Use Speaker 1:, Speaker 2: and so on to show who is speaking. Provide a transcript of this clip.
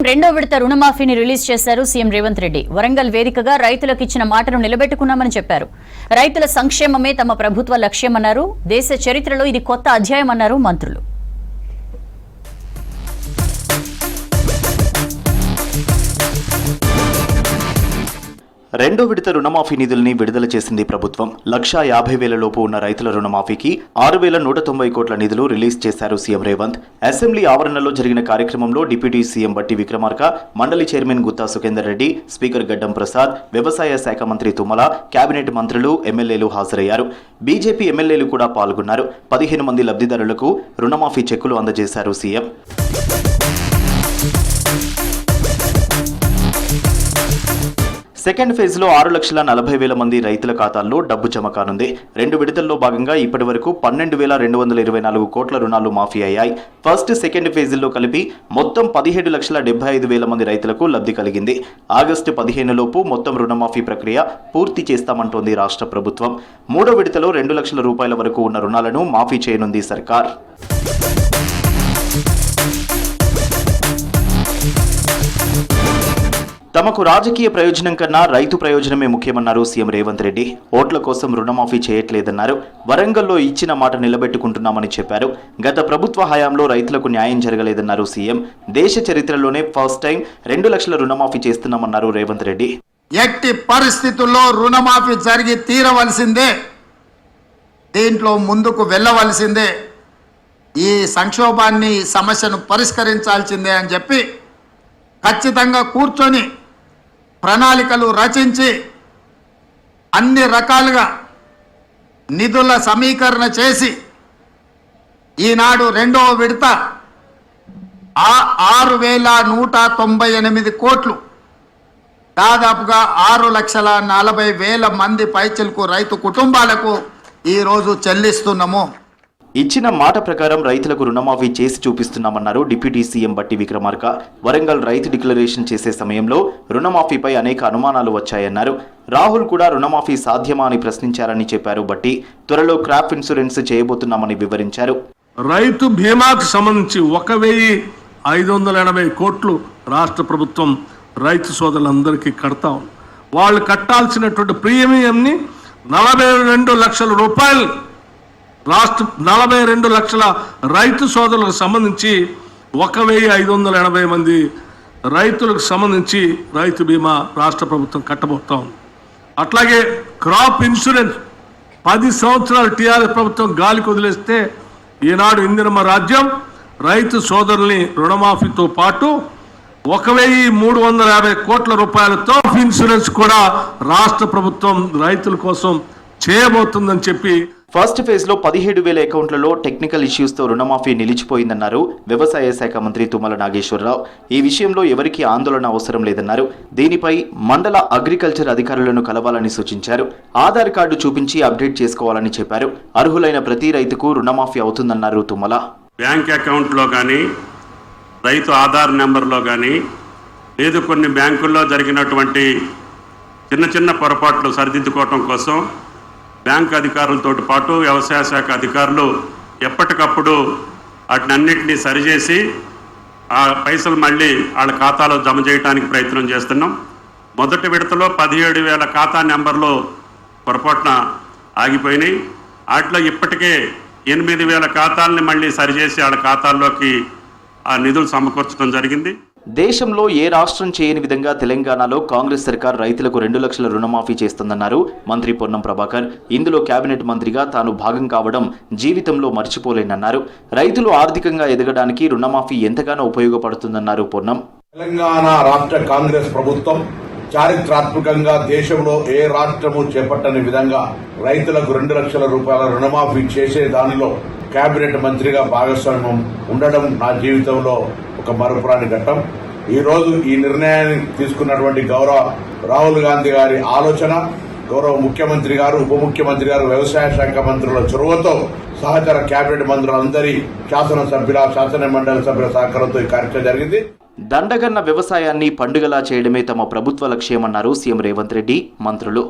Speaker 1: రెండో విడత రుణమాఫీని రిలీజ్ చేశారు సీఎం రేవంత్ రెడ్డి. వరంగల్ వేదికగా రైతులకు ఇచ్చిన మాటను నిలబెట్టుకున్నామని చెప్పారు. రైతుల సంక్షేమమే తమ ప్రభుత్వ లక్ష్యమన్నారు. దేశ చరిత్రలో ఇది కొత్త అధ్యాయమన్నారు మంత్రులు.
Speaker 2: రెండో విడత రుణమాఫీ నిధుల్ని విడుదల చేసింది ప్రభుత్వం. 1,50,000 లోపు ఉన్న రైతుల రుణమాఫీకి 6,190 కోట్ల నిధులు రిలీజ్ చేశారు సీఎం రేవంత్. అసెంబ్లీ ఆవరణలో జరిగిన కార్యక్రమంలో డిప్యూటీ సీఎం బట్టి విక్రమార్క, మండలి చైర్మన్ గుత్తా సుఖేందర్ రెడ్డి, స్పీకర్ గడ్డం ప్రసాద్, వ్యవసాయ శాఖ మంత్రి తుమ్మల, కేబినెట్ మంత్రులు, ఎమ్మెల్యేలు హాజరయ్యారు. బీజేపీ ఎమ్మెల్యేలు కూడా పాల్గొన్నారు. 15 మంది లబ్ధిదారులకు రుణమాఫీ చెక్కులు అందజేశారు సీఎం. సెకండ్ ఫేజ్ లో 6,40,000 మంది రైతుల ఖాతాల్లో డబ్బు జమ కానుంది. 2 విడతల్లో భాగంగా ఇప్పటి వరకు 12,224 కోట్ల రుణాలు మాఫీ అయ్యాయి. ఫస్ట్, సెకండ్ ఫేజ్ల్లో కలిపి మొత్తం 17,75,000 మంది రైతులకు లబ్ధి కలిగింది. ఆగస్టు 15 లోపు మొత్తం రుణమాఫీ ప్రక్రియ పూర్తి చేస్తామంటోంది రాష్ట్ర ప్రభుత్వం. మూడో విడతలో 2 లక్షల రూపాయల వరకు ఉన్న రుణాలను మాఫీ చేయనుంది సర్కార్. తమకు రాజకీయ ప్రయోజనం కన్నా రైతు ప్రయోజనమే ముఖ్యమన్నారు సీఎం రేవంత్ రెడ్డి. ఓట్ల కోసం రుణమాఫీ చేయట్లేదన్నారు. వరంగల్లో ఇచ్చిన మాట నిలబెట్టుకుంటున్నామని చెప్పారు. గత ప్రభుత్వ హయాంలో రైతులకు న్యాయం జరగలేదన్నారు సీఎం. దేశ చరిత్రలోనే ఫస్ట్ టైం 2 లక్షల రుణమాఫీ చేస్తున్నామన్నారు రేవంత్ రెడ్డి.
Speaker 3: ఎట్టి పరిస్థితుల్లో రుణమాఫీ జరిగి తీరవలసిందే, దీంట్లో ముందుకు వెళ్ళవలసిందే, ఈ సంక్షోభాన్ని సమస్యను పరిష్కరించాల్సిందే అని చెప్పి ఖచ్చితంగా కూర్చొని ప్రణాళికలు రచించి అన్ని రకాలుగా నిధుల సమీకరణ చేసి ఈనాడు రెండవ విడత 6,198 కోట్లు, దాదాపుగా 6,40,000 మంది పైచిలకు రైతు కుటుంబాలకు ఈరోజు చెల్లిస్తున్నాము.
Speaker 2: ఇచ్చిన మాట ప్రకారం రైతులకు రుణమాఫీ చేసి చూపిస్తున్నామన్నారు డిప్యూటీ సీఎం బట్టి విక్రమార్క. వరంగల్ రైతు డిక్లరేషన్ చేసే సమయంలో రుణమాఫీపై అనేక అనుమానాలు వచ్చాయన్నారు. రాహుల్ కూడా రుణమాఫీ సాధ్యమా అని ప్రశ్నించారని చెప్పారు బట్టి. త్వరలో క్రాప్ ఇన్సూరెన్స్ చేయబోతున్నామని వివరించారు.
Speaker 4: రైతు బీమాకు సంబంధించి 1,580 కోట్లు రాష్ట్ర ప్రభుత్వం రైతు సోదరులందరికీ కడతాం. వాళ్ళు కట్టాల్సినటువంటి ప్రీమియంని 42 లక్షల రూపాయలు రాష్ట్ర 42 లక్షల రైతు సోదరులకు సంబంధించి 1,580 మంది రైతులకు సంబంధించి రైతు బీమా రాష్ట్ర ప్రభుత్వం కట్టబోతాం. అట్లాగే క్రాప్ ఇన్సూరెన్స్ 10 సంవత్సరాలు టీఆర్ఎస్ ప్రభుత్వం గాలికి వదిలేస్తే ఈనాడు ఇందిరమ్మ రాజ్యం రైతు సోదరుల్ని రుణమాఫీతో పాటు 1,350 కోట్ల రూపాయలతో ఇన్సూరెన్స్ కూడా రాష్ట్ర ప్రభుత్వం రైతుల కోసం చేయబోతుందని చెప్పి
Speaker 2: ఫస్ట్ ఫేజ్ లో 17,000 అకౌంట్లలో టెక్నికల్ ఇష్యూస్ తో రుణమాఫీ నిలిచిపోయిందన్నారు వ్యవసాయ శాఖ మంత్రి తుమ్మల నాగేశ్వరరావు. ఈ విషయంలో ఎవరికీ ఆందోళన అవసరం లేదన్నారు. దీనిపై మండల అగ్రికల్చర్ అధికారులను కలవాలని సూచించారు. ఆధార్ కార్డు చూపించి అప్డేట్ చేసుకోవాలని చెప్పారు. అర్హులైన ప్రతి రైతుకు రుణమాఫీ అవుతుందన్నారు తుమ్మల.
Speaker 5: బ్యాంక్ అకౌంట్లో కానీ రైతు ఆధార్ నెంబర్లో కానీ లేదు కొన్ని బ్యాంకుల్లో జరిగినటువంటి చిన్న పొరపాట్లు సరిదిద్దుకోవటం కోసం బ్యాంక్ అధికారులతో పాటు వ్యవసాయ శాఖ అధికారులు ఎప్పటికప్పుడు వాటినన్నింటినీ సరిచేసి ఆ పైసలు మళ్ళీ వాళ్ళ ఖాతాలో జమ చేయడానికి ప్రయత్నం చేస్తున్నాం. మొదటి విడతలో 17,000 ఖాతా నెంబర్లు పొరపాటున ఆగిపోయినాయి. వాటిలో ఇప్పటికే 8,000 ఖాతాలని మళ్ళీ సరిచేసి వాళ్ళ ఖాతాల్లోకి ఆ నిధులు సమకూర్చడం జరిగింది.
Speaker 2: దేశంలో ఏ రాష్ట్రం చేయని విధంగా తెలంగాణలో కాంగ్రెస్ సర్కార్ రైతులకు 2 లక్షల రుణమాఫీ చేస్తుందన్నారు మంత్రి పొన్నం ప్రభాకర్. ఇందులో కేబినెట్ మంత్రిగా తాను భాగం కావడం జీవితంలో మర్చిపోలేనన్నారు. రైతులు ఆర్థికంగా ఎదగడానికి రుణమాఫీ ఎంతగానో ఉపయోగపడుతుందన్నారు పొన్నం.
Speaker 6: తెలంగాణ రాష్ట్ర కాంగ్రెస్ ప్రభుత్వం చారిత్రాత్మకంగా దేశంలో ఏ రాష్ట్రము చేపట్టని విధంగా రైతులకు 2 లక్షల రూపాయల రుణమాఫీ చేసే దానిలో కేబినెట్ మంత్రిగా భాగస్వామ్యం ఉండడం నా జీవితంలో ఒక మరపురాని ఘట్టం. ఈరోజు ఈ నిర్ణయాన్ని తీసుకున్నటువంటి గౌరవ రాహుల్ గాంధీ గారి ఆలోచన, గౌరవ ముఖ్యమంత్రి గారు, ఉప ముఖ్యమంత్రి గారు, వ్యవసాయ శాఖ మంత్రుల చొరవతో సహచర కేబినెట్ మంత్రులందరి శాసన మండలి సభ్యుల సహకారంతో ఈ కార్యక్రమం జరిగింది.
Speaker 2: దండగన్న వ్యవసాయాన్ని పండుగలా చేయడమే తమ ప్రభుత్వ లక్ష్యమన్నారు సీఎం రేవంత్ రెడ్డి, మంత్రులు.